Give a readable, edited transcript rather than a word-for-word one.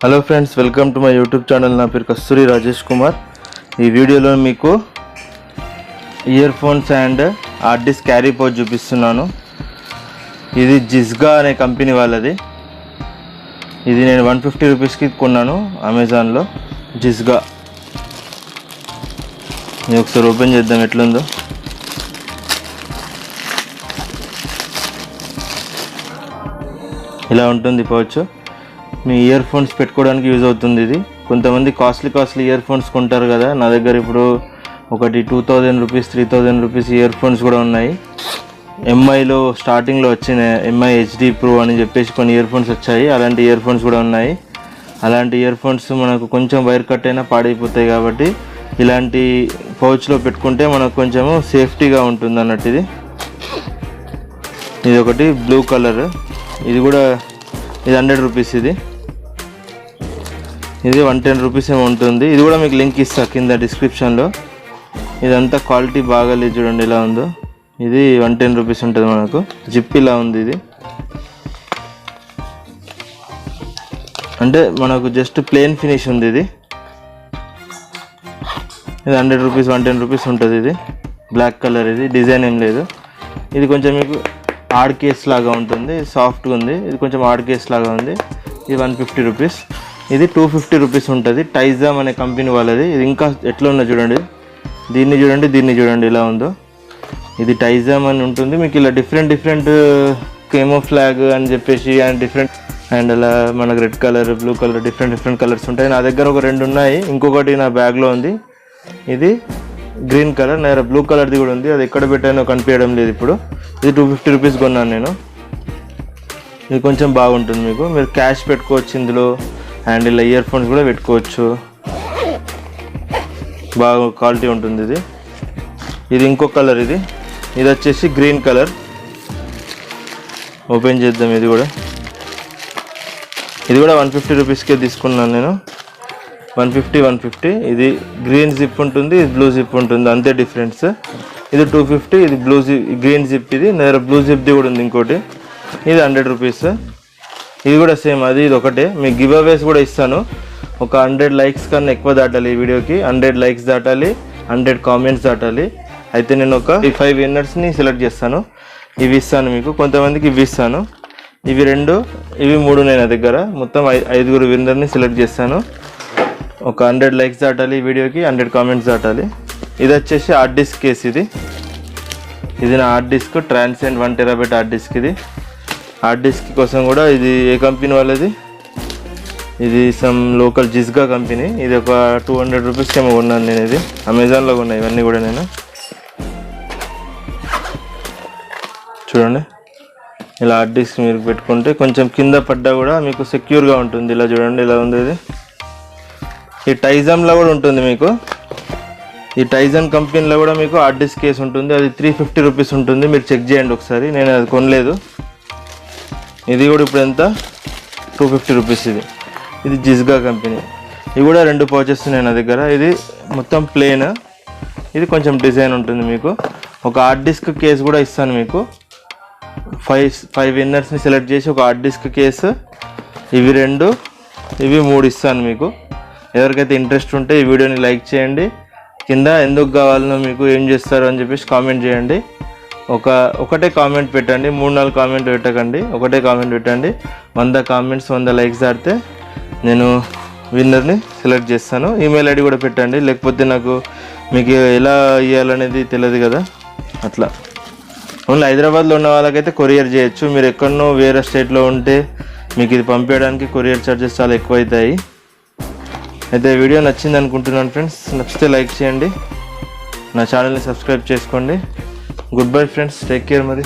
Hello friends, welcome to my YouTube channel. నా పేరు కస్తూరి రాజేష్ కుమార్. ఈ వీడియోలో మీకు ear phones and hard disk carry pouch చూపిస్తున్నాను. ఇది జిజ్గా అనే కంపెనీ వాళ్ళది. ఇది నేను 150 రూపీస్కి కొన్నాను అమెజాన్లో. జిజ్గా ఇది ఒకసారి ఓపెన్ చేద్దాం ఎట్లుందో. ఇలా ఉంటుంది పౌచ్. మీ ఇయర్ ఫోన్స్ పెట్టుకోవడానికి యూజ్ అవుతుంది. ఇది కొంతమంది కాస్ట్లీ ఇయర్ ఫోన్స్ కొంటారు కదా. నా దగ్గర ఇప్పుడు ఒకటి 2000 రూపీస్ 3000 రూపీస్ ఇయర్ ఫోన్స్ కూడా ఉన్నాయి. ఎంఐలో స్టార్టింగ్లో వచ్చిన ఎంఐ హెచ్డి ప్రో అని చెప్పేసి కొన్ని ఇయర్ ఫోన్స్ వచ్చాయి. అలాంటి ఇయర్ ఫోన్స్ కూడా ఉన్నాయి. అలాంటి ఇయర్ ఫోన్స్ మనకు కొంచెం వైర్ కట్ అయినా పాడైపోతాయి కాబట్టి ఇలాంటి పౌచ్లో పెట్టుకుంటే మనకు కొంచెము సేఫ్టీగా ఉంటుంది అన్నట్టు. ఇది ఒకటి బ్లూ కలర్. ఇది కూడా 100 రూపీస్. ఇది 110 రూపీస్ ఏమో ఉంటుంది. ఇది కూడా మీకు లింక్ ఇస్తా కింద డిస్క్రిప్షన్లో. ఇదంతా క్వాలిటీ బాగాలేదు, చూడండి ఇలా ఉందో. ఇది 110 రూపీస్ ఉంటుంది. మనకు జిప్ ఇలా ఉంది. ఇది అంటే మనకు జస్ట్ ప్లెయిన్ ఫినిష్ ఉంది. ఇది 100 రూపీస్ 110 రూపీస్ ఉంటుంది. ఇది బ్లాక్ కలర్. ఇది డిజైన్ ఏం లేదు. ఇది కొంచెం మీకు హార్డ్ కేస్ లాగా ఉంటుంది, సాఫ్ట్గా ఉంది. ఇది కొంచెం హార్డ్ కేస్ లాగా ఉంది. ఇది 150 రూపీస్. ఇది 250 రూపీస్ ఉంటుంది. టైజమ్ అనే కంపెనీ వాళ్ళది. ఇది ఇంకా ఎట్లా ఉందో చూడండి. దీన్ని చూడండి ఇలా ఉందో. ఇది టైజమ్ అని ఉంటుంది. మీకు ఇలా డిఫరెంట్ కేమో ఫ్లాగ్ అని చెప్పేసి అండ్ అలా మనకు red colour, blue colour, different colours ఉంటాయి. నా దగ్గర ఒక 2 ఉన్నాయి. ఇంకొకటి నా బ్యాగ్లో ఉంది. ఇది గ్రీన్ కలర్. నా బ్లూ కలర్ది కూడా ఉంది. అది ఎక్కడ పెట్టానో కనిపించడం లేదు ఇప్పుడు. ఇది 250 రూపీస్ కొన్నాను నేను. ఇది కొంచెం బాగుంటుంది. మీరు క్యాష్ పెట్టుకోవచ్చు ఇందులో. అండ్ ఇలా ఇయర్ ఫోన్స్ కూడా పెట్టుకోవచ్చు. బాగా క్వాలిటీ ఉంటుంది. ఇది ఇంకో కలర్. ఇది వచ్చేసి గ్రీన్ కలర్. ఓపెన్ చేద్దాం. ఇది కూడా 150 రూపీస్కే తీసుకున్నాను నేను. 150. ఇది గ్రీన్ జిప్ ఉంటుంది, ఇది బ్లూ జిప్ ఉంటుంది, అంతే డిఫరెన్స్. ఇది 250. ఇది గ్రీన్ జిప్. ఇది నేర బ్లూ జిప్ది కూడా ఉంది ఇంకోటి. ఇది 100 రూపీస్. ఇది కూడా సేమ్. ఇది ఒకటే. మీకు గివ్ అవేస్ కూడా ఇస్తాను. ఒక 100 లైక్స్ కన్నా ఎక్కువ దాటాలి ఈ వీడియోకి. 100 లైక్స్ దాటాలి, 100 కామెంట్స్ దాటాలి. అయితే నేను ఒక 5 విన్నర్స్ని సెలెక్ట్ చేస్తాను. ఇవి ఇస్తాను మీకు. కొంతమందికి ఇవి ఇస్తాను. ఇవి 2, ఇవి 3 నేను దగ్గర. మొత్తం 5 విన్నర్ని సెలెక్ట్ చేస్తాను. ఒక 100 లైక్స్ దాటాలి ఈ వీడియోకి, 100 కామెంట్స్ దాటాలి. ఇది వచ్చేసి హార్డ్ డిస్క్ కేస్. ఇది నా hard disk. Transcend 1 TB hard disk. ఇది హార్డ్ డిస్క్ కోసం కూడా ఇది ఏ కంపెనీ వాళ్ళది? ఇది సమ్ లోకల్ జిజ్గా కంపెనీ. ఇది ఒక 200 రూపీస్కి ఏమో కొన్నాను నేను. ఇది అమెజాన్లో కొన్నా ఇవన్నీ కూడా నేను. చూడండి ఇలా హార్డ్ డిస్క్ మీరు పెట్టుకుంటే కొంచెం కింద పడ్డా కూడా మీకు సెక్యూర్గా ఉంటుంది. ఇలా చూడండి ఇలా ఉంది. ఇది ఈ టైజమ్లో కూడా ఉంటుంది మీకు. ఈ టైజమ్ కంపెనీలో కూడా మీకు హార్డ్ డిస్క్ కేస్ ఉంటుంది. అది 350 రూపీస్ ఉంటుంది. మీరు చెక్ చేయండి ఒకసారి. నేను అది కొనలేదు. ఇది కూడా ఇప్పుడు ఎంత? 250 రూపీస్. ఇది జిజ్గా కంపెనీ. ఇవి కూడా 2 పౌచెస్ ఉన్నాయి నా దగ్గర. ఇది మొత్తం ప్లేన్. ఇది కొంచెం డిజైన్ ఉంటుంది. మీకు ఒక హార్డ్ డిస్క్ కేస్ కూడా ఇస్తాను మీకు. 5 విన్నర్స్ని సెలెక్ట్ చేసి ఒక హార్డ్ డిస్క్ కేసు, ఇవి 2, ఇవి 3 ఇస్తాను మీకు. ఎవరికైతే ఇంట్రెస్ట్ ఉంటే ఈ వీడియోని లైక్ చేయండి. కింద ఎందుకు కావాలనో మీకు ఏం చేస్తారు అని చెప్పేసి కామెంట్ చేయండి. ఒకటే కామెంట్ పెట్టండి. 3-4 కామెంట్ పెట్టకండి. ఒకటే కామెంట్ పెట్టండి. 100 కామెంట్స్ 100 లైక్స్ ఆడితే నేను విన్నర్ని సెలెక్ట్ చేస్తాను. ఈమెయిల్ ఐడి కూడా పెట్టండి. లేకపోతే నాకు మీకు ఎలా ఇవ్వాలనేది తెలియదు కదా. అట్లా ఓన్లీ హైదరాబాద్లో ఉన్న వాళ్ళకైతే కొరియర్ చేయొచ్చు. మీరు ఎక్కడనో వేరే స్టేట్లో ఉంటే మీకు ఇది పంపించడానికి కొరియర్ ఛార్జెస్ చాలా ఎక్కువ అవుతాయి. అయితే వీడియో నచ్చింది అనుకుంటున్నాను ఫ్రెండ్స్. నచ్చితే లైక్ చేయండి. నా ఛానల్ని సబ్స్క్రైబ్ చేసుకోండి. Good bye friends. Take care మరి.